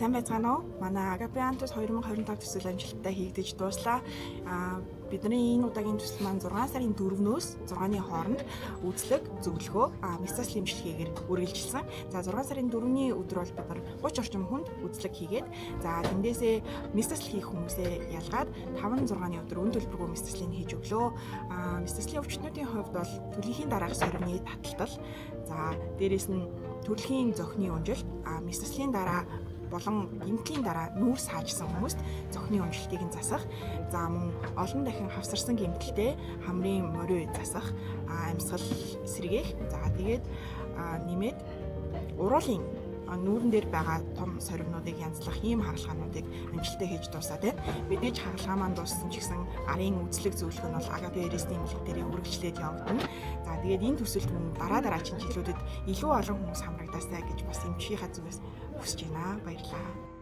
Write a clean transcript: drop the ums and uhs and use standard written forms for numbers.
Сайн байцгаана уу? Манай Agape Antus 2025 төсөл амжилттай хийгдэж дууслаа. Бидний энэ удаагийн төсөл маань 6 сарын 4-өөс 6-ны хооронд үзлэг, зөвлөгөө, мессаж лимжлэгээр үргэлжилсэн. За 6 сарын 4-ний өдөр бол бид нар 30 орчим хүнд үзлэг хийгээд тэндээсээ мессаж хийх хүмүүсээ ялгаад 5-6-ны өдөр үн төлбөргүй мессажлыг хийж өглөө. Мессажлийн өвчтнүүдийн хувьд бол төрөлхийн дараах сорвны таталтал. За дээрэс нь төрөлхийн зохины унжилт, мессажлийн дараа болон гэмтлийн дараа нүүр саажсан хүмүүст зохины унжилтыг нь засах. За мөн олон дахин хавсарсан гэмтэлтэй хамрын морио засах, амьсгал сэргээх. За тэгээд нэмээд уруулын нүүрэн дээр байгаа том сорвнуудыг янзлах ийм хагалгаануудыг амжилттай хийж дуусаад байна. Мэдээж хагалгаа маань дууссан ч гэсэн арын үзлэг зөвлөгөө нь бол Agape Erasting эмнэлэг дээр үргэлжлээд явагдана. За тэгээд энэ төсөлд мөн дараагийн жилүүдэд илүү олон хүмүүс хамрагдаасай гэж бас эмчийнхаа зүгээс хүсэж байна. Баярлалаа.